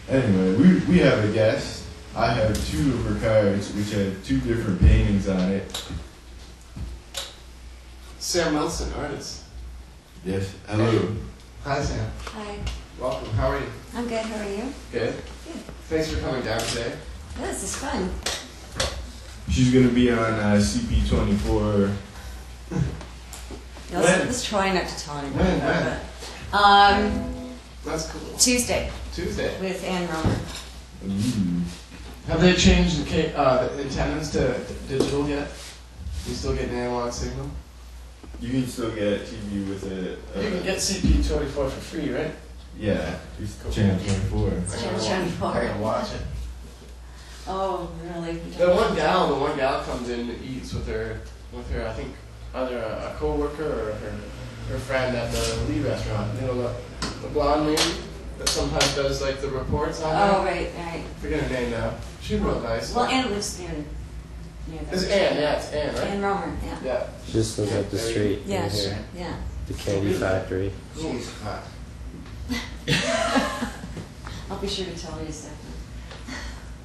Anyway, we have a guest. I have two of her cards, which have two different paintings on it. Sam Wilson, artist. Yes, hello. Hi, Sam. Hi. Welcome. How are you? I'm good. How are you? Good. Good. Thanks for coming down today. Yeah, this is fun. She's going to be on CP24. Let's try not to tell anybody When? about it. That's cool. Tuesday Tuesday. with Ann Romer. Ooh. Have they changed the antennas to digital yet? You still get an analog signal? You can still get TV with it. You can get CP24 for free, right? Yeah, it's Channel 24. Channel 24. I gotta watch it. Oh, really? The one gal comes in and eats with her, I think, either a co-worker or her friend at the Lee restaurant. You know, the blonde lady that sometimes does like the reports on Oh, there. right. I forget her name now. She's real nice. Well, Ann lives near It's Ann, yeah, it's Ann, right? Ann Romer, yeah. Yeah. Just look up the street Yeah, right sure. here. Yeah. The Candy Factory. She's hot. I'll be sure to tell you, Stephanie.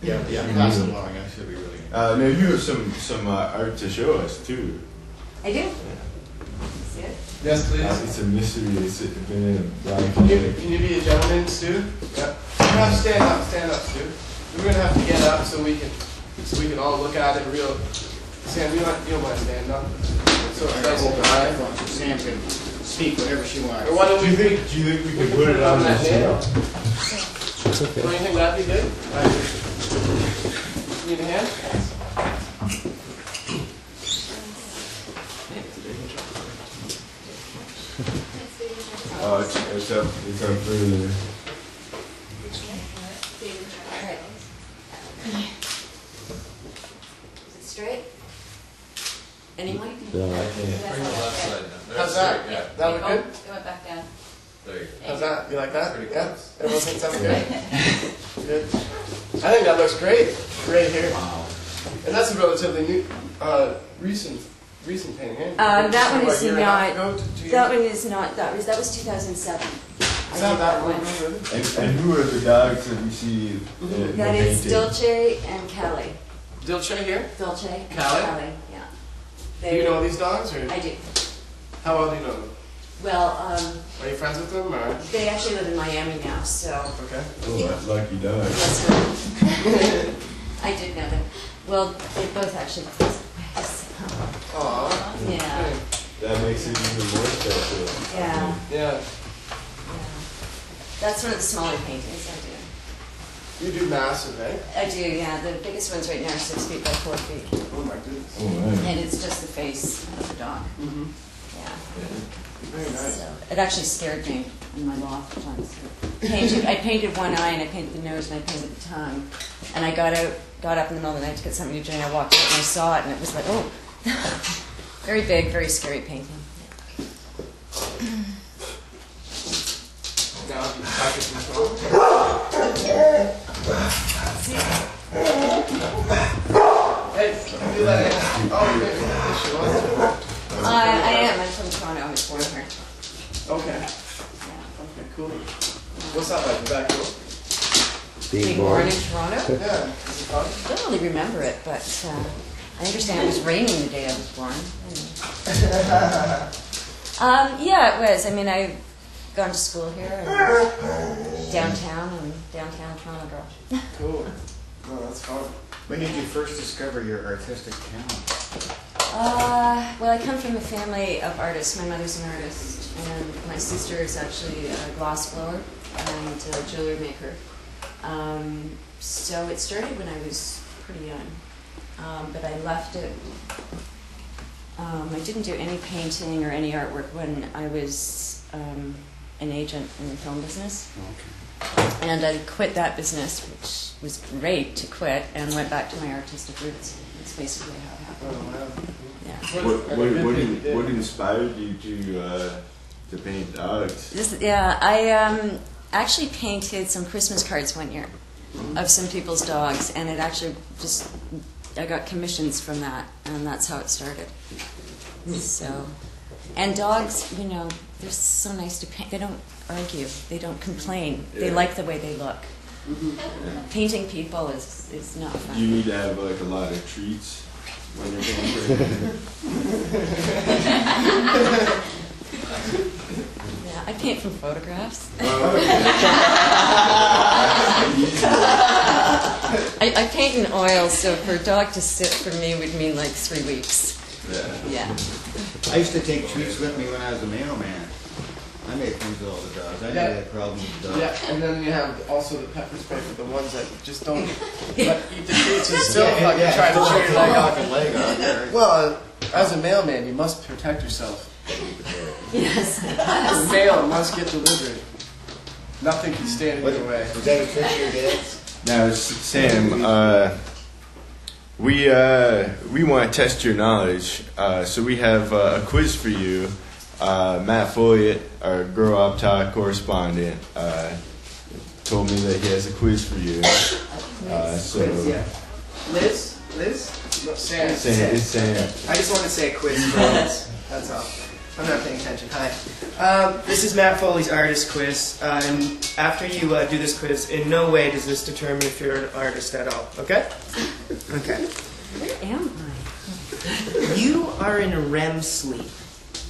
Yeah, pass it along. That should be really good. Now you have some art to show us too. I do. See it? Yes, please. It's a mystery. It's been in a blind Can comic. you be a gentleman, Stu? Yeah. You have to stand up, Stu. We're gonna have to get up so we can all look at it real. Sam, you don't mind standing up? So it's nice and dry. So Sam can speak whatever she wants. Or why don't Do we you think we can put it on the that channel? It's okay. Don't you think that'd be good? Right. Need a hand? Oh, it's up further. Alright. Is it straight? Anyone? No. How's that? That look good? It went back down. There you How's that? You like that? Pretty Yeah? close. Everyone thinks that's good? Good. I think that looks great. Great here. Wow. And that's a relatively new, recent painting, eh? That one What, is year and a half not. ago, 2 years? That one is not. That was 2007. Is that one? Really? And who are the dogs that we see? That is Dolce and Callie. Dilce here? Dolce and Callie? Yeah. Do you know these dogs, or I do. how well do you know them? Well, Are you friends with them, or? they actually live in Miami now, so Okay. Oh, that's lucky dog. that's what I did know them. Well, they both actually live in Aww. Yeah. That makes it even more special. Yeah. Yeah. That's one of the smaller paintings I You do massive, eh? do. I do, yeah. The biggest ones right now are 6 feet by 4 feet. Oh my goodness. Oh, man. And it's just the face of the dog. Mm-hmm. Yeah. Very nice. So it actually scared me in my loft once. I painted one eye and I painted the nose and I painted the tongue. And I got up in the middle of the night to get something to drink. I walked out and I saw it and it was like, oh. Very big, very scary painting. Now you package them strong. Hey, do that. Oh, maybe she wants to. I am. I'm from Toronto. I was born here. Okay. Yeah. Okay, cool. What's that like? Is that cool? Being born in Toronto? Yeah. Is it fun? I don't really remember it, but I understand it was raining the day I was born. Yeah, it was. I mean, I've gone to school here and downtown Toronto girl. Cool. No, that's fun. When did you first discover your artistic talent? Well, I come from a family of artists. My mother's an artist, and my sister is actually a glass blower and a jewelry maker. So it started when I was pretty young, but I left it. I didn't do any painting or any artwork when I was an agent in the film business. Okay. And I quit that business, which was great to quit, and went back to my artistic roots. That's basically how it happened. Oh, wow. Yeah. What inspired you to paint dogs? I actually painted some Christmas cards one year of some people's dogs, and it actually I got commissions from that, and that's how it started. So, and dogs, they're so nice to paint. They don't argue. They don't complain. They Yeah. like the way they look. Painting people is not fun. You need to have like a lot of treats when you're painting. Yeah, I paint from photographs. I paint in oil, so for a dog to sit for me would mean like 3 weeks. Yeah. I used to take treats with me when I was a mailman. I made things with all the dogs. I never had problems with dogs. Yeah, and then you have also the pepper spray for the ones that just don't let eat the treats and still fucking try to chew your leg off. Well, as a mailman, you must protect yourself. Yes. The mail must get delivered. Nothing can stand in your way. Was that a trick your dad's? Now, Sam, we want to test your knowledge, so we have a quiz for you. Matt Folliott, our Grow Up Talk correspondent, told me that he has a quiz for you. So Yeah. Liz? No, Sam. it's Sam. I just want to say a quiz for Liz. That's all. I'm not paying attention. Hi. This is Matt Foley's artist quiz. And after you do this quiz, in no way does this determine if you're an artist at all. Okay? Okay. Where am I? You are in a REM sleep.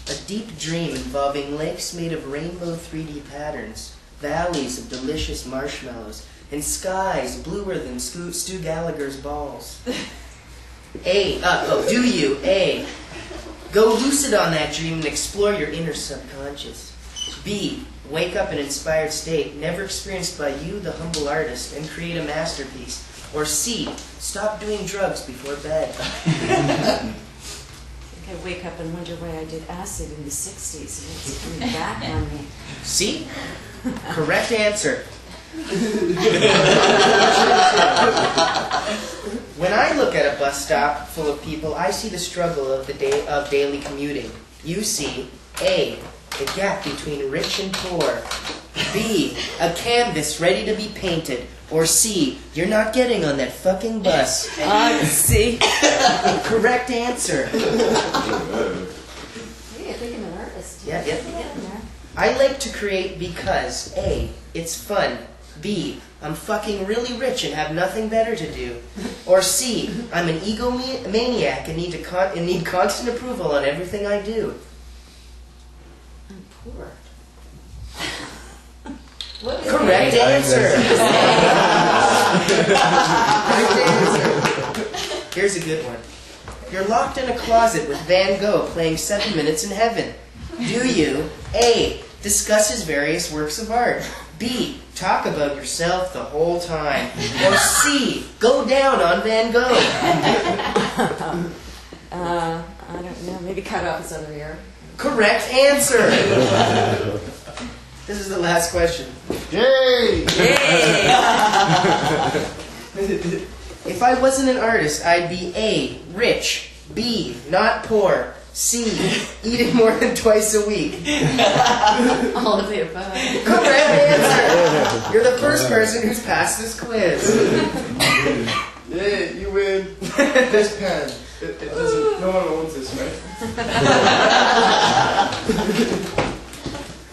A deep dream involving lakes made of rainbow 3D patterns, valleys of delicious marshmallows, and skies bluer than Stu Gallagher's balls. Do you? A. Go lucid on that dream and explore your inner subconscious. B. Wake up in an inspired state, never experienced by you, the humble artist, and create a masterpiece. Or C. Stop doing drugs before bed. I wake up and wonder why I did acid in the 60s and it's coming back on me. C. Correct answer. When I look at a bus stop full of people, I see the struggle of daily commuting. You see A. The gap between rich and poor. B. A canvas ready to be painted. Or C. You're not getting on that fucking bus. See? Correct answer. Hey, I think I'm an artist. Yeah. I'm getting there. I like to create because A. It's fun. B. I'm fucking really rich and have nothing better to do. Or C. I'm an egomaniac and need constant approval on everything I do. I'm poor. Correct answer. Correct answer. Here's a good one. You're locked in a closet with Van Gogh playing 7 Minutes in Heaven. Do you A. Discuss his various works of art? B. Talk about yourself the whole time? Or C. Go down on Van Gogh? I don't know. Maybe cut off his other ear. Correct answer. This is the last question. Yay! Yay! If I wasn't an artist, I'd be A. Rich. B. Not poor. C. Eating more than twice a week. All of the above. Correct answer. You're the first person who's passed this quiz. Yeah, you win. This pen. It doesn't. No one owns this, right?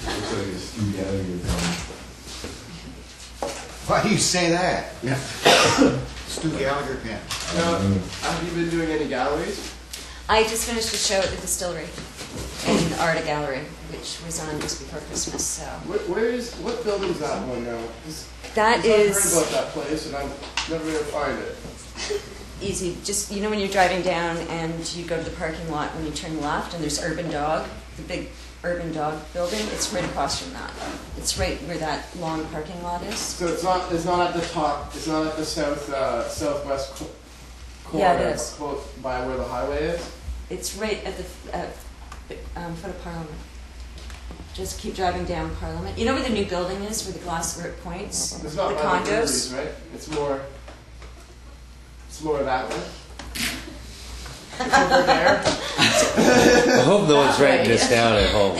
Looks like a Steve Gallagher pen. Why do you say that? Stu Gallagher pen. Now, have you been doing any galleries? I just finished a show at the Distillery in the Art Gallery, which was on just before Christmas. So What building's that one now? 'Cause that I've heard is about that place and I'm never gonna find it. easy. Just when you're driving down and you go to the parking lot, when you turn left, and there's Urban Dog, the big Urban Dog building. It's right across from that. It's right where that long parking lot is. So it's not at the top. It's not at the southwest corner. Yeah, it is. By where the highway is. It's right at the foot of Parliament. Just keep driving down Parliament. You know where the new building is, where the glass where it points? It's not the by condos. the breweries, right? It's more that way. It's over there. I hope no one's writing this down at home.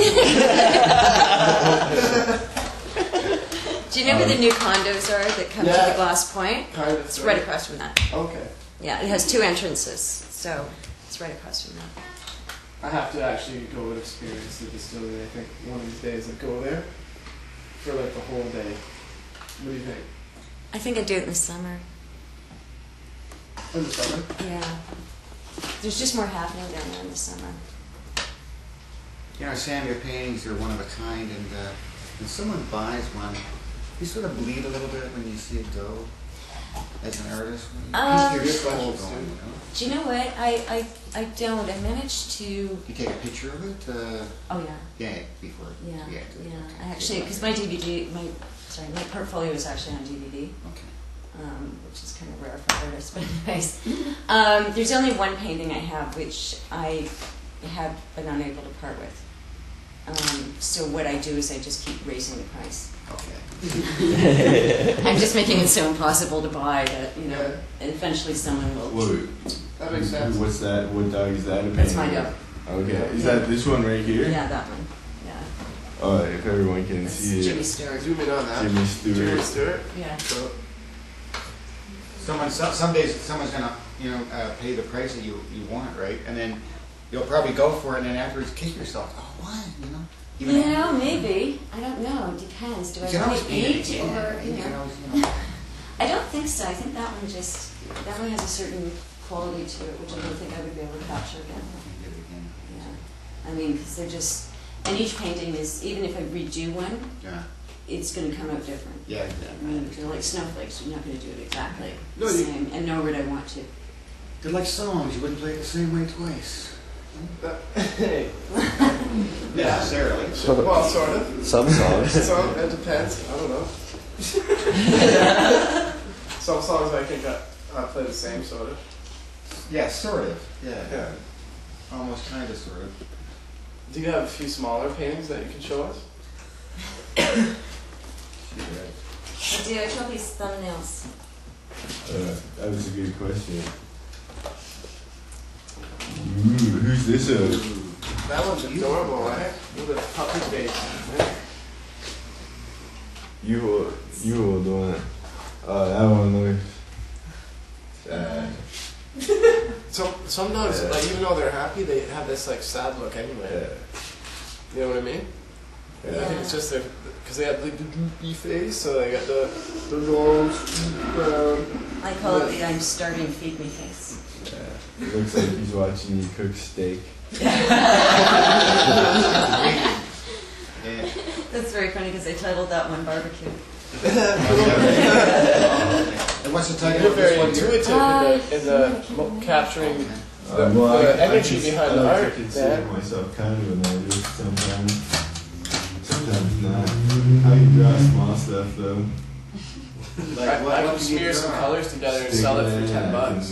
Do you know where the new condos are that come to the Glass Point? Kind of. It's right across from that. Okay. Yeah, it has 2 entrances, so it's right across from that. I have to actually go and experience the distillery. I think one of these days I'll go there for like the whole day. What do you think? I I think I do it in the summer. In the summer. Yeah. There's just more happening down there in the summer. You know, Sam, your paintings are one of a kind, and when someone buys one, you sort of bleed a little bit when you see it go. As an artist, Um, you're soul going, you know. Do you know what? I don't. I managed to. You take a picture of it. Oh yeah. Yeah, before. Yeah. Yeah. Yeah. I actually, because my DVD, my portfolio is actually on DVD. Okay. Which is kind of rare for artists, but anyways. There's only one painting I have which I have been unable to part with. So what I do is I just keep raising the price. Okay. I'm just making it so impossible to buy that, you know, eventually someone will. Whoa, That makes sense. what's that? What dog is that? A That's my painting? dog. Okay, is that this one right here? Yeah, that one. Yeah. Oh, if everyone can That's see Jimmy it. Stewart. Zoom in on that. Jimmy Stewart. Jimmy Stewart. Yeah. So, Some days someone's gonna pay the price that you want, right? And then you'll probably go for it, and then afterwards kick yourself. Oh, why? You know. Even You know, maybe. I don't know. It depends. Do You I can always want to paint eat it. or, Yeah, you you can know? always. I don't think so. I think that one has a certain quality to it, which I don't think I would be able to capture again. Yeah. I mean, because they're just, and each painting is, even if I redo one, Yeah. it's going to come out different. Yeah. I mean, they're like snowflakes. You're not going to do it exactly No, the you- same, and nor would I want to. They're like songs. You wouldn't play it the same way twice. Necessarily. well, sort of. Some songs. So it depends. I don't know. Some songs I think I play the same sort of. Yeah, sort of. Yeah. Yeah. Almost kind of, sort of. Do you have a few smaller paintings that you can show us? I do. I draw these thumbnails. That was a good question. Ooh, who's this of? That one's adorable, right? With a puppy face. Right? You will do it. That one looks sad. So some dogs, like even though they're happy, they have this like sad look anyway. Yeah. You know what I mean? I think it's just because they have like the droopy face, so they got the long brown. I call it the I'm starving feed me face. Yeah. It looks like he's watching you cook steak. Yeah. That's very funny because I titled that one barbecue. And what's the title You're of this very one here? intuitive in the capturing the energy behind the I like art. to consider Man. myself kind of an artist sometimes. Sometimes not. How you draw small stuff though? Like, I can do you smear some draw? colors together and sell it for $10.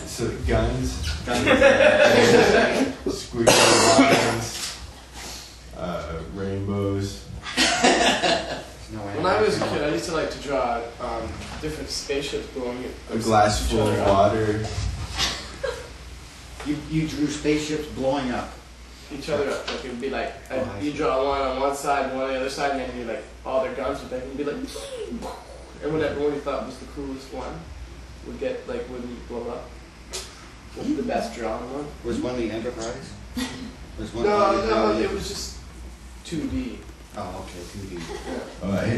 So guns, Guns. squiggly lines, rainbows. No way. When I was a kid, I used to like to draw different spaceships blowing A glass full of water. You drew spaceships blowing up. each other up. Like it would be like you draw one on one side, one on the other side, and then you like all their guns would like be like, and whatever one you thought was the coolest one would get like wouldn't blow up. The best drawn one. Was one the Enterprise? Was one No, it was just 2D. Oh, okay, 2D.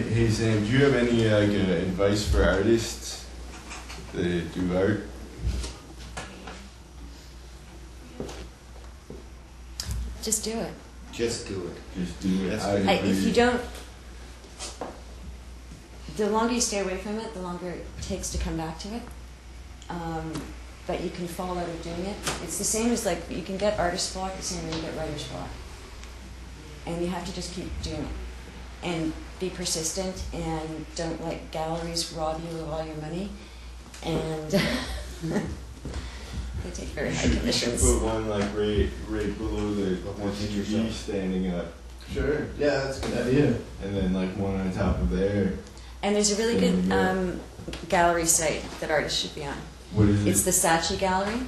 Hey Sam, do you have any advice for artists that do art? Just do it. Just do it. Just do it. That's I good. If agree. you don't, the longer you stay away from it, the longer it takes to come back to it. But you can fall out of doing it. It's the same as like you can get artist block the same way you get writer's block. And you have to just keep doing it. And be persistent and don't let galleries rob you of all your money. And they take very high You should commissions. put one like right below the picture TV yourself. standing up, Sure. Yeah, that's a good idea. and then like one on top of there. And there's a really good gallery site that artists should be on. What is It's it? the Saatchi Gallery.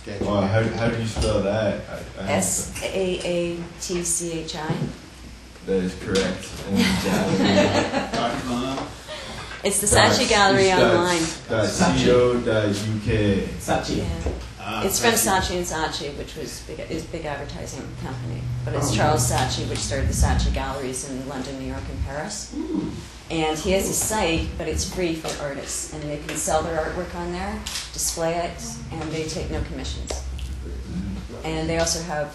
Sketch. Oh, how do you spell that? SAATCHI. That is correct. And gallery. .com. It's the Saatchi Gallery online. .co.uk. Saatchi. Yeah. It's from Saatchi and Saatchi, which is a big advertising company. But it's Charles Saatchi, which started the Saatchi Galleries in London, New York, and Paris. And he has a site, but it's free for artists, and they can sell their artwork on there, display it, and they take no commissions. And they also have,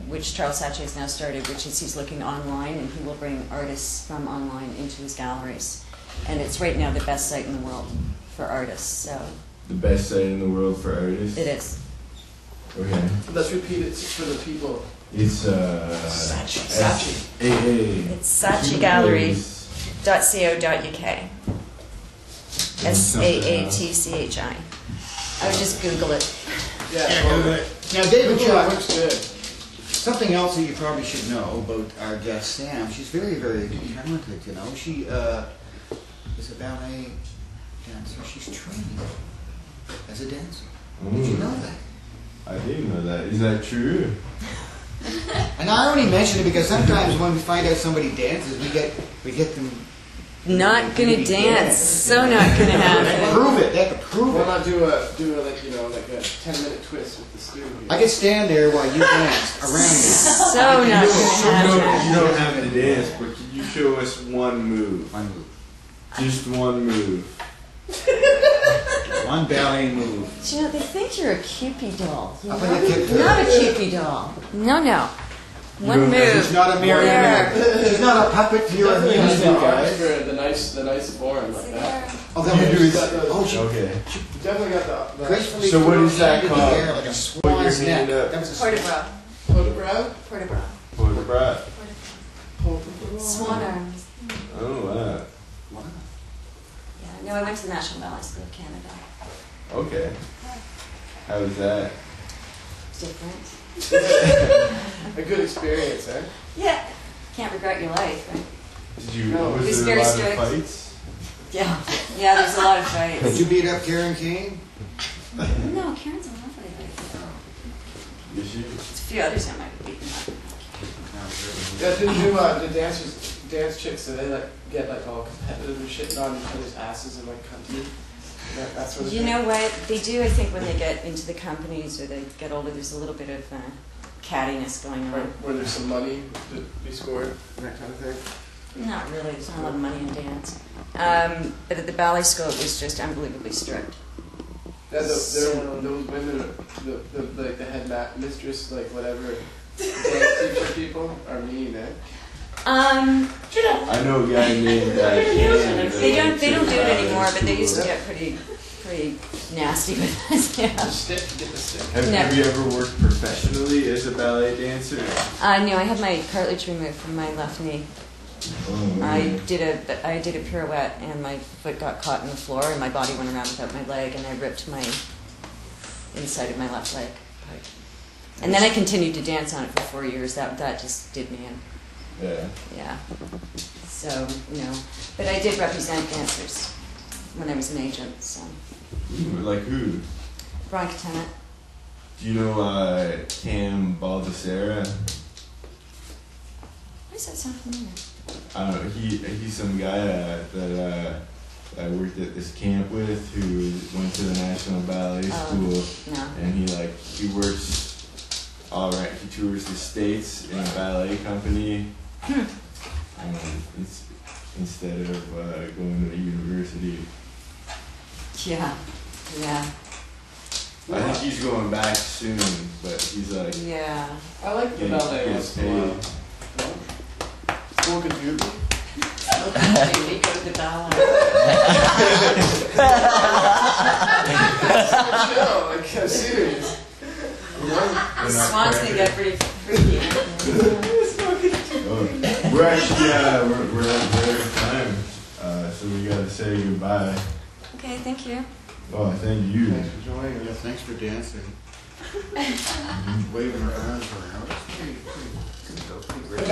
which Charles Sache has now started, which is he's looking online, and he will bring artists from online into his galleries. And it's right now the best site in the world for artists. So The best site in the world for artists? it is. Okay. Let's repeat it for the people. It's Saatchi. SAA. It's saatchigallery.co.uk. SAATCHI. I would just Google it. Yeah. Now, David Google Chuck, looks good. something else that you probably should know about our guest Sam. She's very, very talented. You know, she is a ballet dancer. She's trained as a dancer. Did you know that? I didn't know that. Is that true? And I only mention it because sometimes when we find out somebody dances, we get them. Not gonna dance. So not gonna They have to happen. prove it. They have to prove Why it. not do a like a 10-minute twist with the student? I could stand there while you dance around me. So not gonna happen. You don't have to dance, but can you show us one move? One move. Just one move. One ballet move. Do you know, they think you're a Cupid doll. You're I'll play the kid not a Cupid doll. No, no. One don't- move. She's not a marionette. She's not a puppet to your Definitely has the amusement, arms guys. for the nice form like that. Oh, that would do is. Got the- Oh, she Okay. Definitely got the gracefully So what is that threw her hand in the called? air like a Put swan's your neck. hand up. That was a Port de bras. photograph. Port de bras. For the brat. Swan arms. Oh, wow. Wow. Yeah, no, I went to the National Ballet School of Canada. Okay. How was that? Different. A good experience, eh? Yeah. Can't regret your life, right? Did you? No, Was he's there a very lot strict. of fights? Yeah. Yeah, there's a lot of Did fights. you beat up Karen Kane? No, Karen's a lovely lady. Did you? There's a few others I might have beaten up. Yeah, the dance chicks, do they like get like all competitive and shit on each other's asses and like country? That sort of You thing? know what? They do, I think, when they get into the companies or they get older, there's a little bit of cattiness going on. Where there's some money to be scored, that kind of thing. Not really. There's not a lot of money in dance. But at the ballet school, it was just unbelievably strict. Yeah, So- those women, like the head mistress, like whatever, dance teacher people are mean, eh? Um, I know a guy named they don't do it anymore, but they used to get pretty nasty with us. Yeah. The stick, get the stick. Have Never. you ever worked professionally as a ballet dancer? No, I had my cartilage removed from my left knee. Oh, I did a pirouette and my foot got caught in the floor and my body went around without my leg and I ripped my inside of my left leg apart. And then I continued to dance on it for 4 years. That just did me in. Yeah. Yeah. So, but I did represent dancers when I was an agent. So, Ooh, like who? Veronica Tennant. Do you know Cam Baldessera? Why does that sound familiar? I don't know. He's some guy that I worked at this camp with who went to the National Ballet School, No. and he works all right. He tours the States in a ballet company, it's, instead of going to a university. Yeah. Yeah. I think he's going back soon, but he's like Yeah. I like the getting ballet gets once in a while. paid. Smoke a doobie. We go to the ballet. Chill, like I'm serious. You know? Swans can get pretty freaky. Oh, we're actually we're at time, so we gotta say goodbye. Okay, thank you. Oh, thank you. Thanks for joining Yeah, us. thanks for dancing. Waving her arms around. That's pretty great.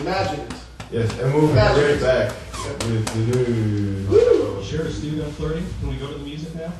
Imagine it. Yes, and we'll be right back with the news. Sure, Steve, I'm flirting. Can we go to the music now?